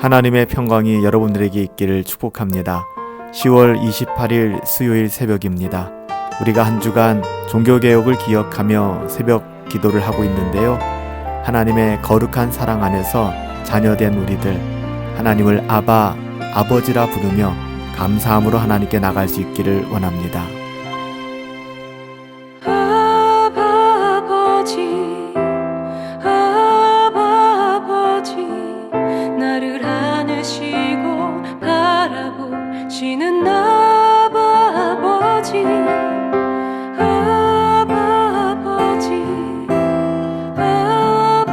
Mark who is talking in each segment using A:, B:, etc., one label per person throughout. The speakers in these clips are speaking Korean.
A: 하나님의 평강이 여러분들에게 있기를 축복합니다. 10월 28일 수요일 새벽입니다. 우리가 한 주간 종교개혁을 기억하며 새벽 기도를 하고 있는데요. 하나님의 거룩한 사랑 안에서 자녀된 우리들, 하나님을 아바, 아버지라 부르며 감사함으로 하나님께 나갈 수 있기를 원합니다.
B: 지는 아바 아버지 아바 아버지 아바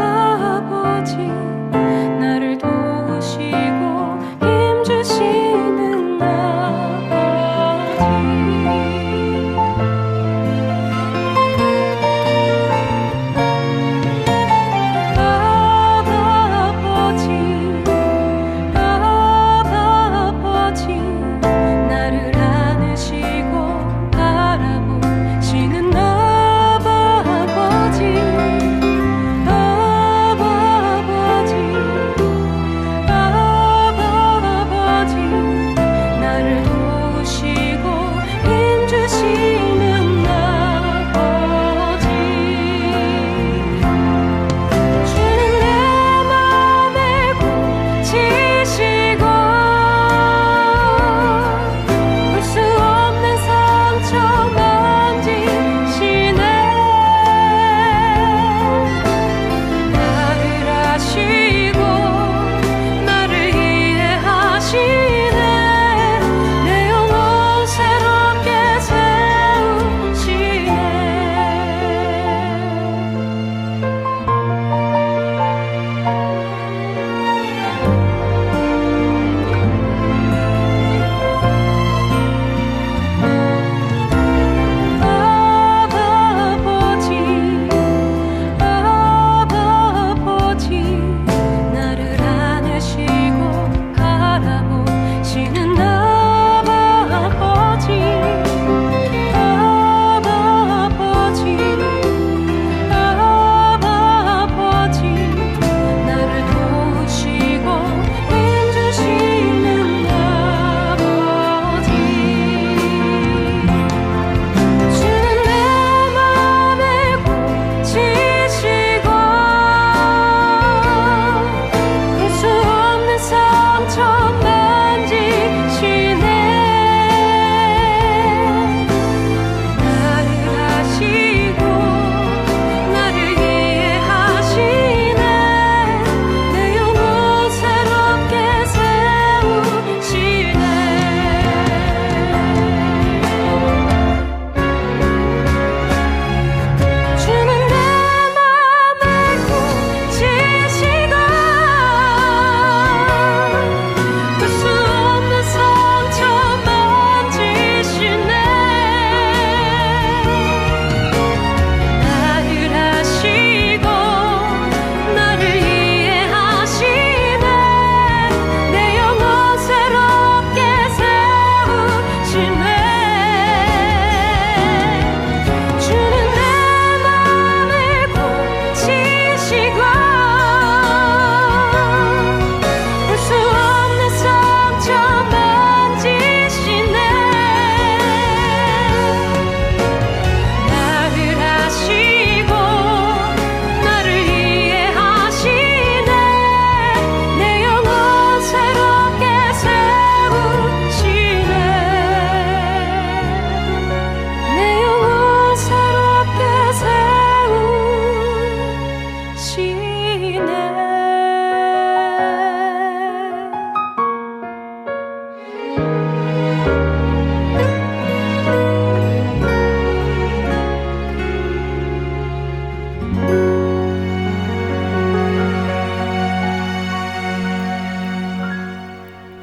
B: 아버지 나를 도우시고 힘주시는 아버지 아바 아버지 아바 아버지 나를 안으시고 바라보시는 아바 아버지 아바 아버지 아바 아버지 나를 도우시고 힘주시는 아버지 주는 내 맘에 고치시고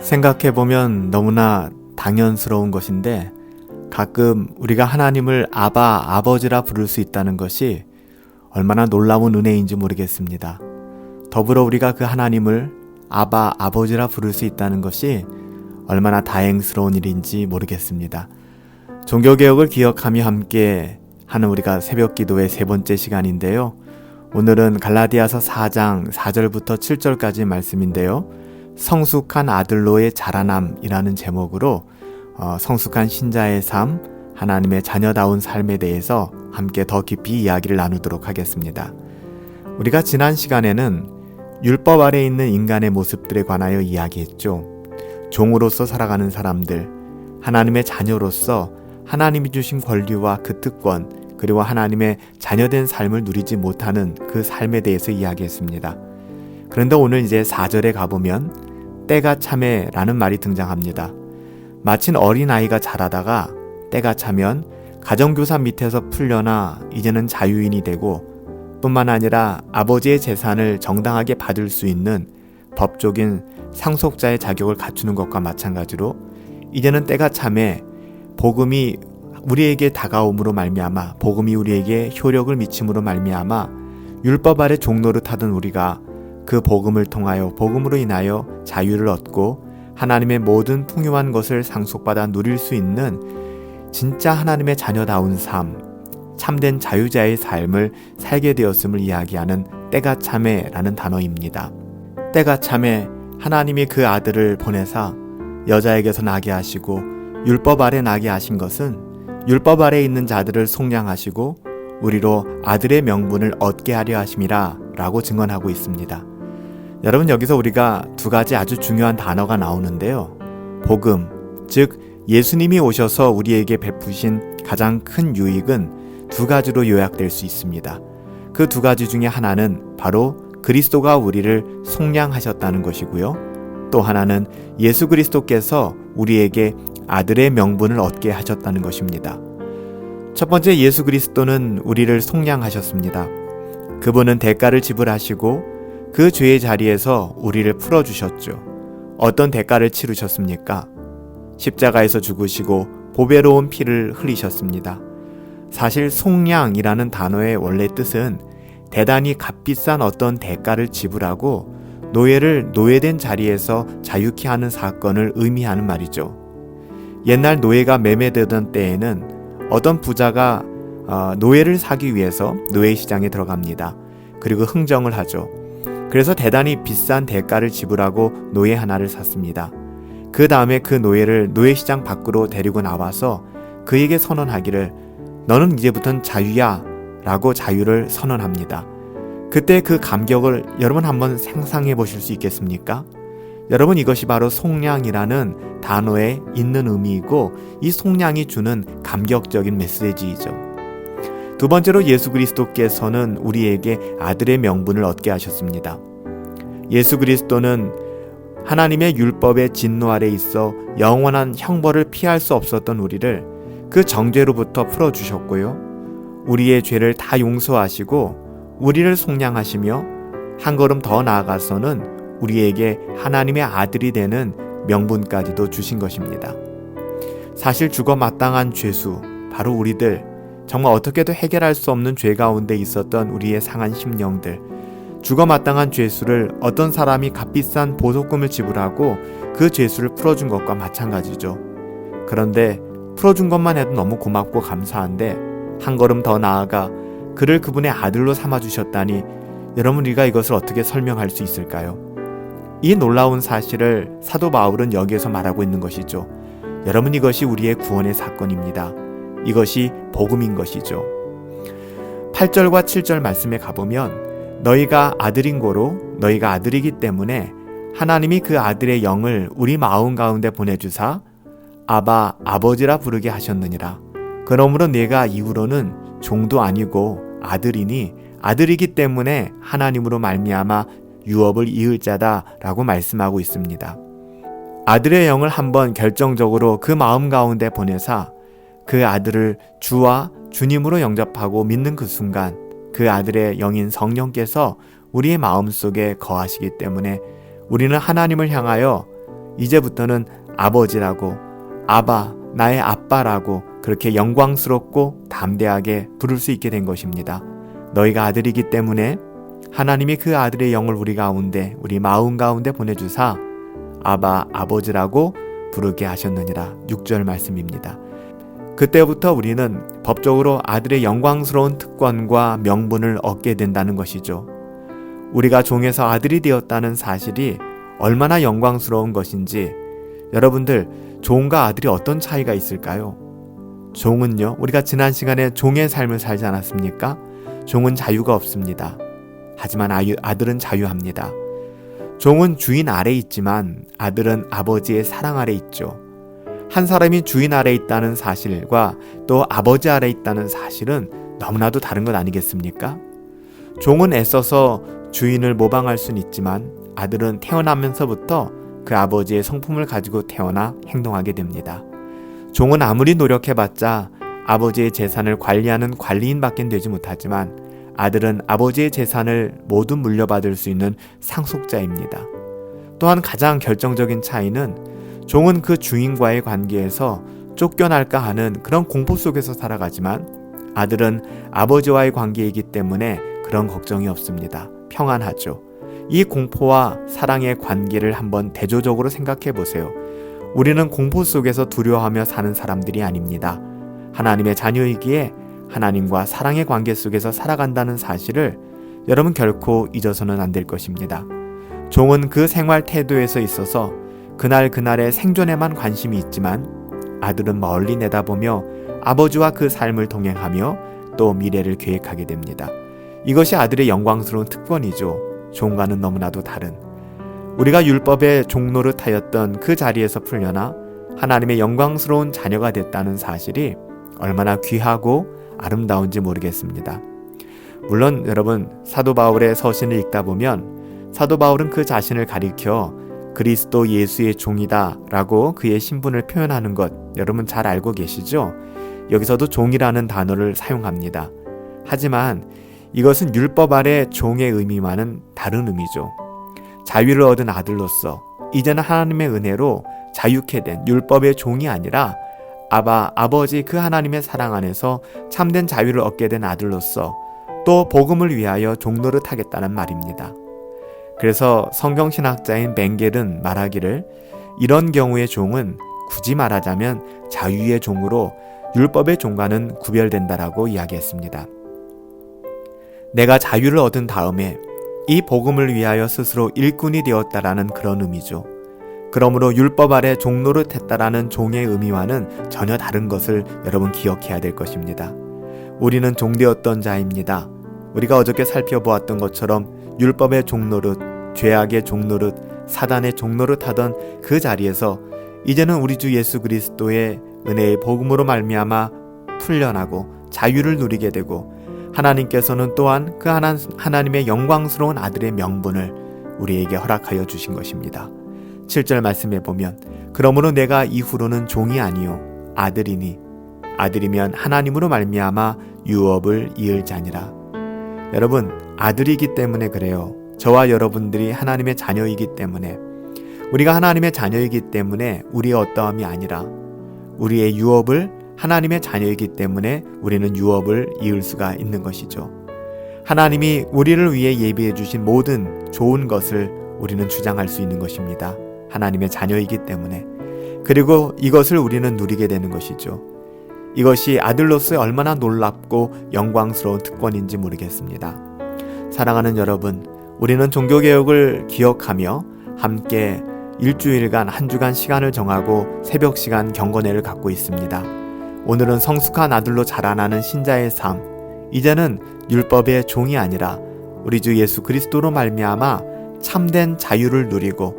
A: 생각해보면 너무나 당연스러운 것인데 가끔 우리가 하나님을 아바, 아버지라 부를 수 있다는 것이 얼마나 놀라운 은혜인지 모르겠습니다. 더불어 우리가 그 하나님을 아바, 아버지라 부를 수 있다는 것이 얼마나 다행스러운 일인지 모르겠습니다. 종교개혁을 기억하며 함께 하는 우리가 새벽 기도의 세 번째 시간인데요. 오늘은 갈라디아서 4장 4절부터 7절까지 말씀인데요. 성숙한 아들로의 자라남이라는 제목으로 성숙한 신자의 삶, 하나님의 자녀다운 삶에 대해서 함께 더 깊이 이야기를 나누도록 하겠습니다. 우리가 지난 시간에는 율법 아래 있는 인간의 모습들에 관하여 이야기했죠. 종으로서 살아가는 사람들, 하나님의 자녀로서 하나님이 주신 권리와 그 특권, 그리고 하나님의 자녀된 삶을 누리지 못하는 그 삶에 대해서 이야기했습니다. 그런데 오늘 이제 4절에 가보면 때가 참에라는 말이 등장합니다. 마침 어린아이가 자라다가 때가 차면 가정교사 밑에서 풀려나 이제는 자유인이 되고 뿐만 아니라 아버지의 재산을 정당하게 받을 수 있는 법적인 상속자의 자격을 갖추는 것과 마찬가지로 이제는 때가 참에 복음이 우리에게 다가옴으로 말미암아, 복음이 우리에게 효력을 미침으로 말미암아 율법 아래 종노릇하던 우리가 그 복음을 통하여, 복음으로 인하여 자유를 얻고 하나님의 모든 풍요한 것을 상속받아 누릴 수 있는 진짜 하나님의 자녀다운 삶, 참된 자유자의 삶을 살게 되었음을 이야기하는 때가 참에라는 단어입니다. 때가 참에 하나님이 그 아들을 보내사 여자에게서 나게 하시고 율법 아래 나게 하신 것은 율법 아래 있는 자들을 속량하시고 우리로 아들의 명분을 얻게 하려 하심이라 라고 증언하고 있습니다. 여러분, 여기서 우리가 두 가지 아주 중요한 단어가 나오는데요. 복음, 즉 예수님이 오셔서 우리에게 베푸신 가장 큰 유익은 두 가지로 요약될 수 있습니다. 그 두 가지 중에 하나는 바로 그리스도가 우리를 속량하셨다는 것이고요. 또 하나는 예수 그리스도께서 우리에게 아들의 명분을 얻게 하셨다는 것입니다. 첫 번째, 예수 그리스도는 우리를 속량하셨습니다. 그분은 대가를 지불하시고 그 죄의 자리에서 우리를 풀어주셨죠. 어떤 대가를 치르셨습니까? 십자가에서 죽으시고 보배로운 피를 흘리셨습니다. 사실 속량이라는 단어의 원래 뜻은 대단히 값비싼 어떤 대가를 지불하고 노예를 노예된 자리에서 자유케 하는 사건을 의미하는 말이죠. 옛날 노예가 매매되던 때에는 어떤 부자가 노예를 사기 위해서 노예시장에 들어갑니다. 그리고 흥정을 하죠. 그래서 대단히 비싼 대가를 지불하고 노예 하나를 샀습니다. 그 다음에 그 노예를 노예시장 밖으로 데리고 나와서 그에게 선언하기를 너는 이제부터는 자유야 라고 자유를 선언합니다. 그때 그 감격을 여러분 한번 상상해 보실 수 있겠습니까? 여러분, 이것이 바로 속량이라는 단어에 있는 의미이고 이 속량이 주는 감격적인 메시지이죠. 두 번째로 예수 그리스도께서는 우리에게 아들의 명분을 얻게 하셨습니다. 예수 그리스도는 하나님의 율법의 진노 아래 있어 영원한 형벌을 피할 수 없었던 우리를 그 정죄로부터 풀어주셨고요. 우리의 죄를 다 용서하시고 우리를 속량하시며 한 걸음 더 나아가서는 우리에게 하나님의 아들이 되는 명분까지도 주신 것입니다. 사실 죽어 마땅한 죄수, 바로 우리들, 정말 어떻게도 해결할 수 없는 죄 가운데 있었던 우리의 상한 심령들, 죽어 마땅한 죄수를 어떤 사람이 값비싼 보석금을 지불하고 그 죄수를 풀어준 것과 마찬가지죠. 그런데 풀어준 것만 해도 너무 고맙고 감사한데 한 걸음 더 나아가 그를 그분의 아들로 삼아주셨다니 여러분, 우리가 이것을 어떻게 설명할 수 있을까요? 이 놀라운 사실을 사도 바울은 여기에서 말하고 있는 것이죠. 여러분, 이것이 우리의 구원의 사건입니다. 이것이 복음인 것이죠. 8절과 7절 말씀에 가보면 너희가 아들인 고로 너희가 아들이기 때문에 하나님이 그 아들의 영을 우리 마음 가운데 보내주사 아바 아버지라 부르게 하셨느니라. 그러므로 내가 이후로는 종도 아니고 아들이니 아들이기 때문에 하나님으로 말미암아 유업을 이을 자다라고 말씀하고 있습니다. 아들의 영을 한번 결정적으로 그 마음 가운데 보내사 그 아들을 주와 주님으로 영접하고 믿는 그 순간 그 아들의 영인 성령께서 우리의 마음속에 거하시기 때문에 우리는 하나님을 향하여 이제부터는 아버지라고, 아바, 나의 아빠라고 그렇게 영광스럽고 담대하게 부를 수 있게 된 것입니다. 너희가 아들이기 때문에 하나님이 그 아들의 영을 우리 가운데, 우리 마음 가운데 보내주사 아바, 아버지라고 부르게 하셨느니라. 6절 말씀입니다. 그때부터 우리는 법적으로 아들의 영광스러운 특권과 명분을 얻게 된다는 것이죠. 우리가 종에서 아들이 되었다는 사실이 얼마나 영광스러운 것인지 여러분들 종과 아들이 어떤 차이가 있을까요? 종은요, 우리가 지난 시간에 종의 삶을 살지 않았습니까? 종은 자유가 없습니다. 하지만 아들은 자유합니다. 종은 주인 아래 있지만 아들은 아버지의 사랑 아래 있죠. 한 사람이 주인 아래 있다는 사실과 또 아버지 아래 있다는 사실은 너무나도 다른 것 아니겠습니까? 종은 애써서 주인을 모방할 수는 있지만 아들은 태어나면서부터 그 아버지의 성품을 가지고 태어나 행동하게 됩니다. 종은 아무리 노력해봤자 아버지의 재산을 관리하는 관리인밖에 되지 못하지만 아들은 아버지의 재산을 모두 물려받을 수 있는 상속자입니다. 또한 가장 결정적인 차이는 종은 그 주인과의 관계에서 쫓겨날까 하는 그런 공포 속에서 살아가지만 아들은 아버지와의 관계이기 때문에 그런 걱정이 없습니다. 평안하죠. 이 공포와 사랑의 관계를 한번 대조적으로 생각해 보세요. 우리는 공포 속에서 두려워하며 사는 사람들이 아닙니다. 하나님의 자녀이기에 하나님과 사랑의 관계 속에서 살아간다는 사실을 여러분 결코 잊어서는 안 될 것입니다. 종은 그 생활 태도에서 있어서 그날그날의 생존에만 관심이 있지만 아들은 멀리 내다보며 아버지와 그 삶을 동행하며 또 미래를 계획하게 됩니다. 이것이 아들의 영광스러운 특권이죠. 종과는 너무나도 다른, 우리가 율법의 종노릇하였던 그 자리에서 풀려나 하나님의 영광스러운 자녀가 됐다는 사실이 얼마나 귀하고 아름다운지 모르겠습니다. 물론 여러분, 사도 바울의 서신을 읽다 보면 사도 바울은 그 자신을 가리켜 그리스도 예수의 종이다 라고 그의 신분을 표현하는 것 여러분 잘 알고 계시죠? 여기서도 종이라는 단어를 사용합니다. 하지만 이것은 율법 아래 종의 의미와는 다른 의미죠. 자유를 얻은 아들로서 이제는 하나님의 은혜로 자유케 된 율법의 종이 아니라 아버지 그 하나님의 사랑 안에서 참된 자유를 얻게 된 아들로서 또 복음을 위하여 종노릇 하겠다는 말입니다. 그래서 성경신학자인 맹겔은 말하기를 이런 경우의 종은 굳이 말하자면 자유의 종으로 율법의 종과는 구별된다라고 이야기했습니다. 내가 자유를 얻은 다음에 이 복음을 위하여 스스로 일꾼이 되었다라는 그런 의미죠. 그러므로 율법 아래 종노릇 했다라는 종의 의미와는 전혀 다른 것을 여러분 기억해야 될 것입니다. 우리는 종되었던 자입니다. 우리가 어저께 살펴보았던 것처럼 율법의 종노릇, 죄악의 종노릇, 사단의 종노릇 하던 그 자리에서 이제는 우리 주 예수 그리스도의 은혜의 복음으로 말미암아 풀려나고 자유를 누리게 되고 하나님께서는 또한 그 하나님의 영광스러운 아들의 명분을 우리에게 허락하여 주신 것입니다. 7절 말씀에 보면 그러므로 내가 이후로는 종이 아니요 아들이니 아들이면 하나님으로 말미암아 유업을 이을 자니라. 여러분, 아들이기 때문에 그래요. 저와 여러분들이 하나님의 자녀이기 때문에, 우리가 하나님의 자녀이기 때문에 우리의 어떠함이 아니라 우리의 유업을 하나님의 자녀이기 때문에 우리는 유업을 이을 수가 있는 것이죠. 하나님이 우리를 위해 예비해 주신 모든 좋은 것을 우리는 주장할 수 있는 것입니다. 하나님의 자녀이기 때문에. 그리고 이것을 우리는 누리게 되는 것이죠. 이것이 아들로서의 얼마나 놀랍고 영광스러운 특권인지 모르겠습니다. 사랑하는 여러분, 우리는 종교개혁을 기억하며 함께 일주일간 한 주간 시간을 정하고 새벽 시간 경건회를 갖고 있습니다. 오늘은 성숙한 아들로 자라나는 신자의 삶, 이제는 율법의 종이 아니라 우리 주 예수 그리스도로 말미암아 참된 자유를 누리고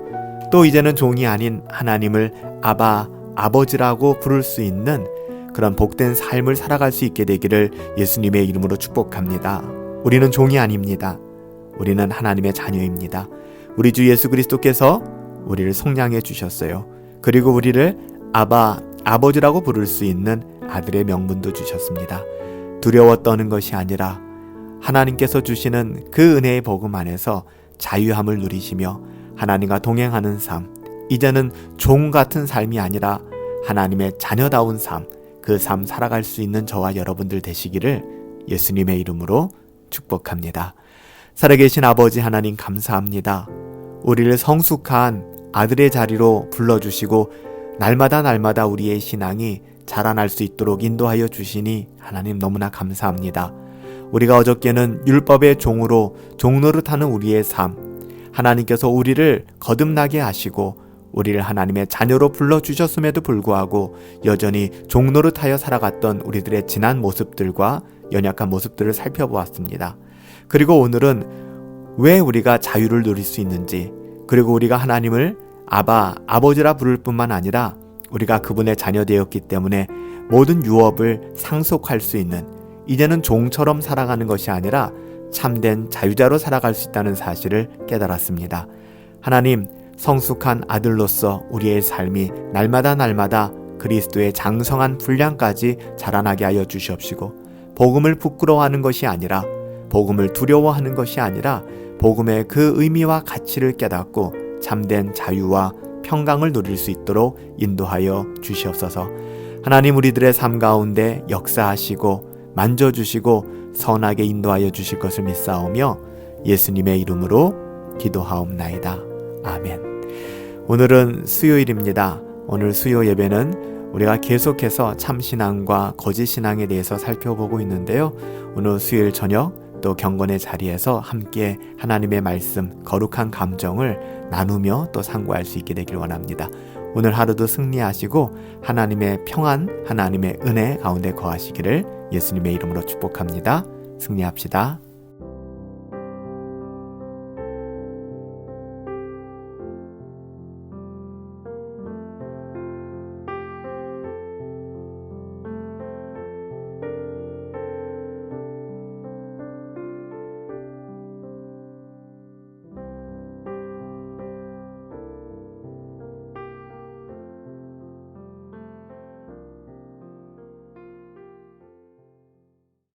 A: 또 이제는 종이 아닌 하나님을 아버지라고 부를 수 있는 그런 복된 삶을 살아갈 수 있게 되기를 예수님의 이름으로 축복합니다. 우리는 종이 아닙니다. 우리는 하나님의 자녀입니다. 우리 주 예수 그리스도께서 우리를 속량해 주셨어요. 그리고 우리를 아버지라고 부를 수 있는 아들의 명분도 주셨습니다. 두려워 떠는 것이 아니라 하나님께서 주시는 그 은혜의 복음 안에서 자유함을 누리시며 하나님과 동행하는 삶, 이제는 종 같은 삶이 아니라 하나님의 자녀다운 삶, 그 삶 살아갈 수 있는 저와 여러분들 되시기를 예수님의 이름으로 축복합니다. 살아계신 아버지 하나님 감사합니다. 우리를 성숙한 아들의 자리로 불러주시고 날마다 우리의 신앙이 자라날 수 있도록 인도하여 주시니 하나님 너무나 감사합니다. 우리가 어저께는 율법의 종으로 종노릇하는 우리의 삶, 하나님께서 우리를 거듭나게 하시고 우리를 하나님의 자녀로 불러주셨음에도 불구하고 여전히 종노릇하여 살아갔던 우리들의 지난 모습들과 연약한 모습들을 살펴보았습니다. 그리고 오늘은 왜 우리가 자유를 누릴 수 있는지, 그리고 우리가 하나님을 아바, 아버지라 부를 뿐만 아니라 우리가 그분의 자녀되었기 때문에 모든 유업을 상속할 수 있는, 이제는 종처럼 살아가는 것이 아니라 참된 자유자로 살아갈 수 있다는 사실을 깨달았습니다. 하나님, 성숙한 아들로서 우리의 삶이 날마다 그리스도의 장성한 분량까지 자라나게 하여 주시옵시고, 복음을 부끄러워하는 것이 아니라, 복음을 두려워하는 것이 아니라 복음의 그 의미와 가치를 깨닫고 참된 자유와 평강을 누릴 수 있도록 인도하여 주시옵소서. 하나님, 우리들의 삶 가운데 역사하시고 만져주시고 선하게 인도하여 주실 것을 믿사오며 예수님의 이름으로 기도하옵나이다. 아멘. 오늘은 수요일입니다. 오늘 수요 예배는 우리가 계속해서 참신앙과 거짓신앙에 대해서 살펴보고 있는데요. 오늘 수요일 저녁 또 경건의 자리에서 함께 하나님의 말씀, 거룩한 감정을 나누며 또 상고할 수 있게 되길 원합니다. 오늘 하루도 승리하시고 하나님의 평안, 하나님의 은혜 가운데 거하시기를 예수님의 이름으로 축복합니다. 승리합시다.